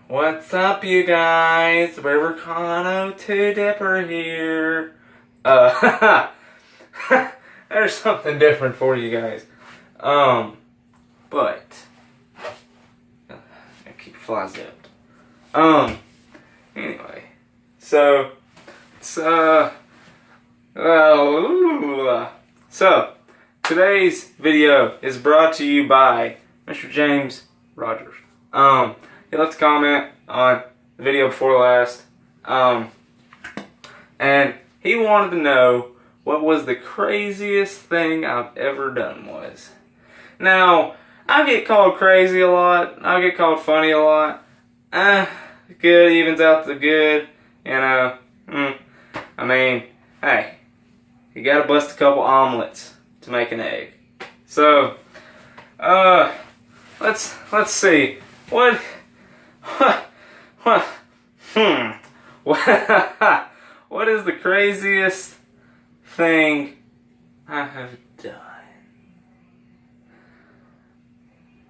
What's up, you guys? River Kano 2 Dipper here. There's something different for you guys. But I keep flies out. Anyway, so today's video is brought to you by Mr. James Rogers. He left a comment on the video before last, and he wanted to know what was the craziest thing I've ever done was. Now, I get called crazy a lot, I get called funny a lot. Good evens out the good, you know. I mean, hey, you gotta bust a couple omelets to make an egg. So, let's see. What is the craziest thing I have done?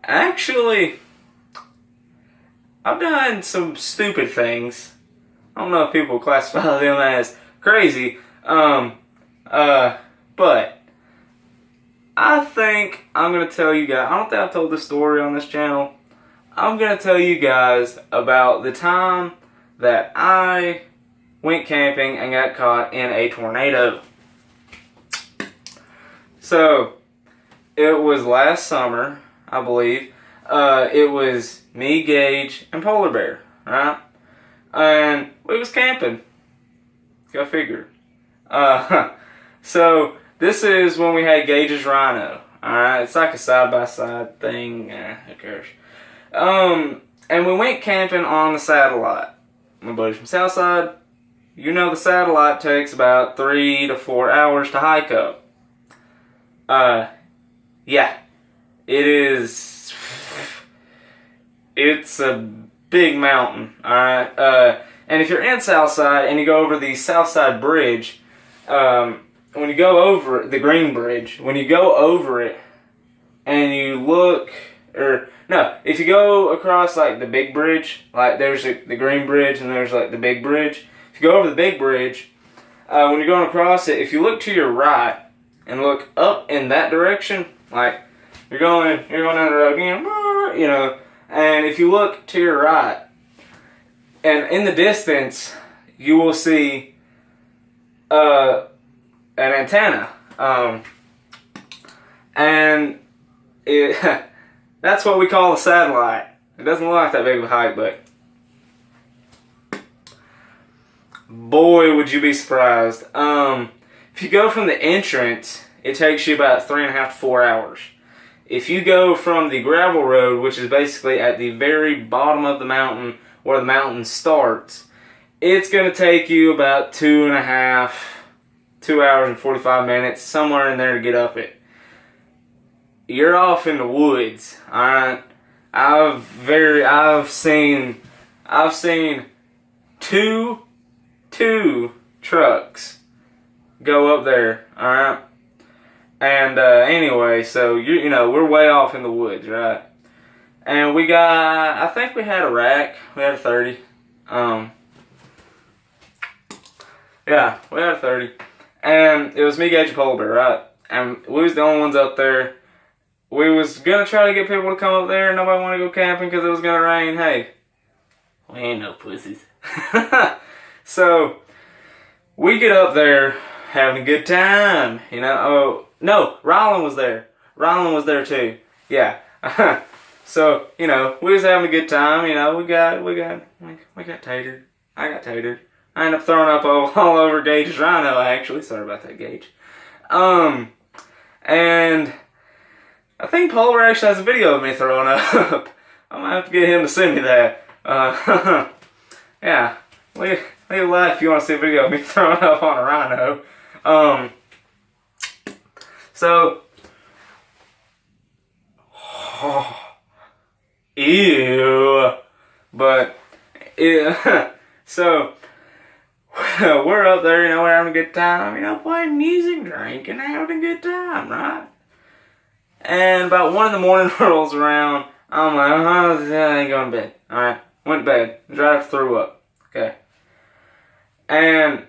Actually, I've done some stupid things. I don't know if people classify them as crazy. But I think I'm gonna tell you guys. I don't think I've told this story on this channel. I'm gonna tell you guys about the time that I went camping and got caught in a tornado. So, it was last summer, I believe. It was me, Gage, and Polar Bear, right? And we was camping. Go figure. So, this is when we had Gage's Rhino, alright? It's like a side-by-side thing. Who cares? And we went camping on the satellite. My buddy from Southside, you know the satellite takes about 3 to 4 hours to hike up. Yeah. It's a big mountain, alright? And if you're in Southside and you go over the Southside Bridge, when you go over the Green Bridge, when you go over it and you look, if you go across like the big bridge, like there's the Green Bridge and there's like the big bridge. If you go over the big bridge, when you're going across it, if you look to your right and look up in that direction, like you're going down the road, you know, and if you look to your right, and in the distance, you will see an antenna, and it that's what we call a satellite. It doesn't look like that big of a hike, but boy, would you be surprised. If you go from the entrance, it takes you about 3.5 to 4 hours. If you go from the gravel road, which is basically at the very bottom of the mountain, where the mountain starts, it's going to take you about 2 hours and 45 minutes, somewhere in there to get up it. You're off in the woods, alright? I've seen two trucks go up there, alright? And anyway, so you know, we're way off in the woods, right? And I think we had a rack. We had a 30. Yeah, we had a 30. And it was me, Gage, and Polar Bear, right? And we was the only ones up there. We was gonna try to get people to come up there. Nobody wanted to go camping because it was gonna rain. Hey, we ain't no pussies. So, we get up there having a good time, you know. Oh, no, Rylan was there. Rylan was there too. Yeah. So, you know, we was having a good time, you know. We got tatered. I got tatered. I ended up throwing up all over Gage's Rhino, actually. Sorry about that, Gage. And I think Polar actually has a video of me throwing up. I might have to get him to send me that. Yeah. Leave a like if you want to see a video of me throwing up on a rhino. So, ew. But, so, we're up there, you know, we're having a good time, you know, playing music, drinking, having a good time, right? And about 1 in the morning rolls around, I'm like, I ain't going to bed, alright? Went to bed. Right after threw up. Okay. And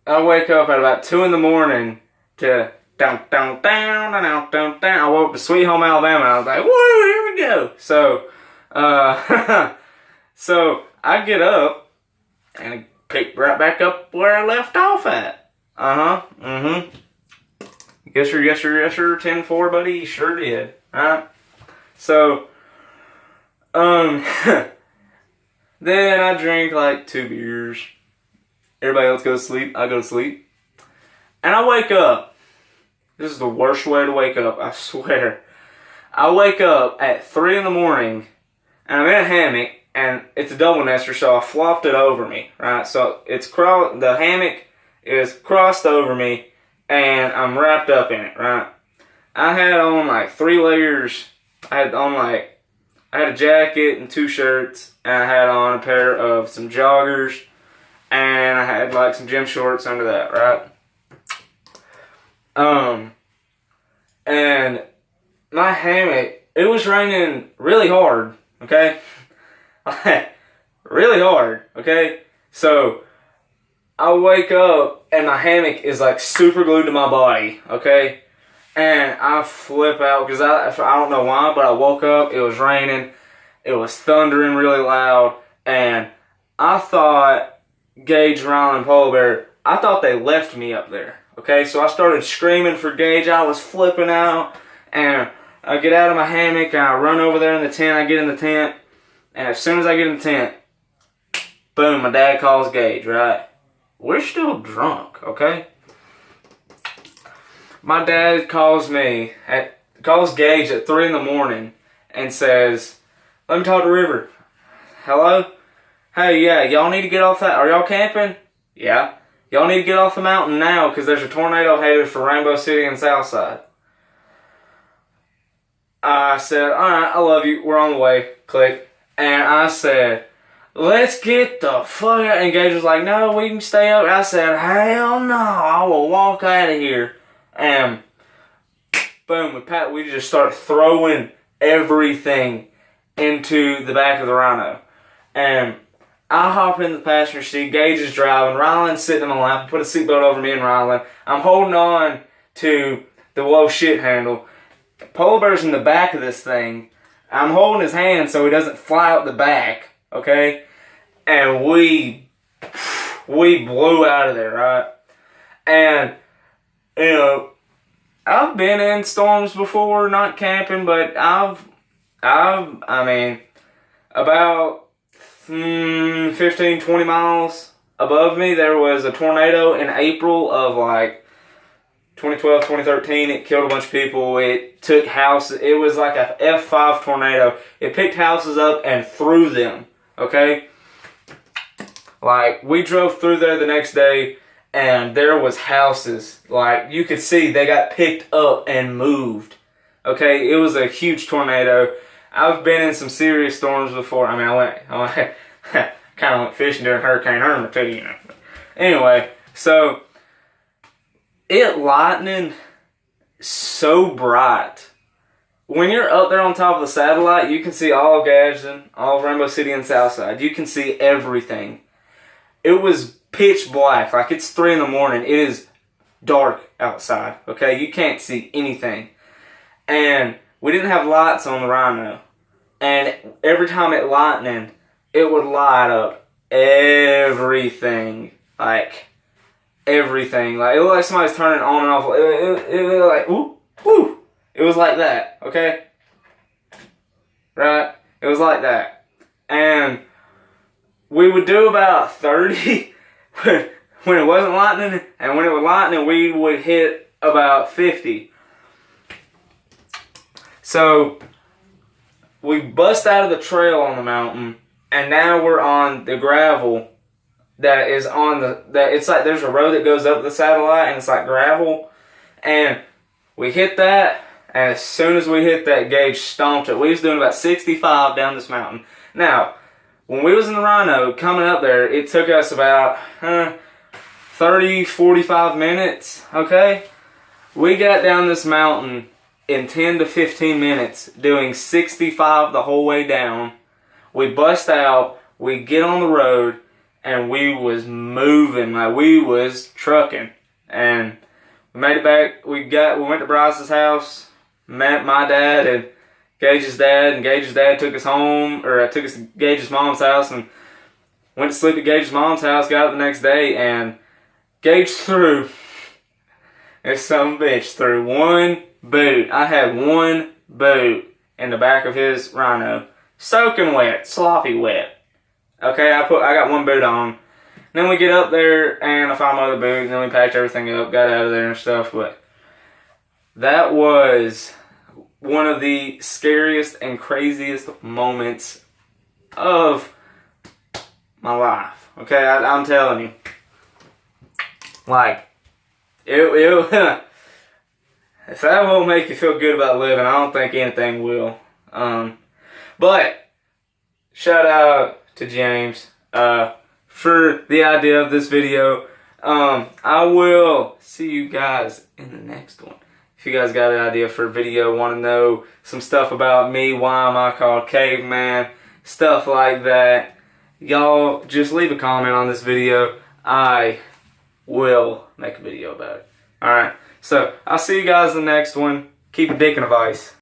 I wake up at about 2 in the morning to down, down, down, down, down, down. I woke up to Sweet Home Alabama and I was like, woo, here we go. So, so I get up and pick right back up where I left off at. Yes sir, 10-4, buddy. Sure did. Alright. So, then I drink like 2 beers. Everybody else goes to sleep. I go to sleep. And I wake up. This is the worst way to wake up, I swear. I wake up at 3 in the morning and I'm in a hammock and it's a double nester, so I flopped it over me, right? So the hammock is crossed over me and I'm wrapped up in it, right? I had on like 3 layers. I had a jacket and 2 shirts, and I had on a pair of some joggers, and I had like some gym shorts under that, right? And my hammock, it was raining really hard, okay? Really hard, okay? So I wake up and my hammock is like super glued to my body, okay? And I flip out because I don't know why, but I woke up, it was raining, it was thundering really loud, and I thought Gage, Rylan, and Polar Bear, I thought they left me up there, okay? So I started screaming for Gage, I was flipping out, and I get out of my hammock, and I run over there in the tent, I get in the tent, and as soon as I get in the tent, boom, my dad calls Gage, right? We're still drunk, okay? My dad calls Gage at 3 in the morning and says, let me talk to River. Hello? Hey, yeah, y'all need to get off that. Are y'all camping? Yeah. Y'all need to get off the mountain now because there's a tornado headed for Rainbow City and Southside. I said, alright, I love you. We're on the way. Click. And I said, let's get the fuck out. And Gage was like, no, we can stay up. I said, hell no, I will walk out of here. And boom, we just start throwing everything into the back of the Rhino. And I hop in the passenger seat, Gage is driving, Rylan's sitting in my lap, put a seatbelt over me and Rylan. I'm holding on to the whoa shit handle. Polar Bear's in the back of this thing. I'm holding his hand so he doesn't fly out the back, okay? And we blew out of there, right? And you know, I've been in storms before, not camping, but I mean, about 15, 20 miles above me, there was a tornado in April of like 2012, 2013. It killed a bunch of people. It took houses. It was like a F5 tornado. It picked houses up and threw them, okay? Like, we drove through there the next day, and there was houses, like, you could see they got picked up and moved, okay? It was a huge tornado. I've been in some serious storms before. I mean, I kind of went fishing during Hurricane Irma too, you know. Anyway, so, it lightning so bright. When you're up there on top of the satellite, you can see all Gadsden, all Rainbow City and Southside. You can see everything. It was pitch black, like it's 3 in the morning. It is dark outside, okay? You can't see anything. And we didn't have lights on the Rhino. And every time it lightning, it would light up everything. Like, everything. Like, it looked like somebody's turning on and off. It was like, whoop, whoo. It was like that, okay? Right? It was like that. And we would do about 30 when it wasn't lightning, and when it was lightning, we would hit about 50. So, we bust out of the trail on the mountain, and now we're on the gravel that is on it's like there's a road that goes up the satellite, and it's like gravel, and we hit that, and as soon as we hit that, Gage stomped it. We was doing about 65 down this mountain. Now, when we was in the Rhino, coming up there, it took us about 30, 45 minutes, okay? We got down this mountain in 10 to 15 minutes, doing 65 the whole way down, we bust out, we get on the road, and we was moving, like we was trucking. And we made it back. We went to Bryce's house, met my dad and Gage's dad, and Gage's dad took us home, or took us to Gage's mom's house, and went to sleep at Gage's mom's house, got up the next day, and Gage threw, this son of a bitch, threw one boot. I had one boot in the back of his Rhino. Soaking wet, sloppy wet. Okay, I got one boot on. Then we get up there, and I found my other boot, and then we packed everything up, got out of there and stuff, but that was one of the scariest and craziest moments of my life. Okay, I'm telling you. Like, it if that won't make you feel good about living, I don't think anything will. But shout out to James for the idea of this video. I will see you guys in the next one. If you guys got an idea for a video, want to know some stuff about me, why am I called Caveman, stuff like that, y'all just leave a comment on this video. I will make a video about it. Alright, so I'll see you guys in the next one. Keep a dick in a vice.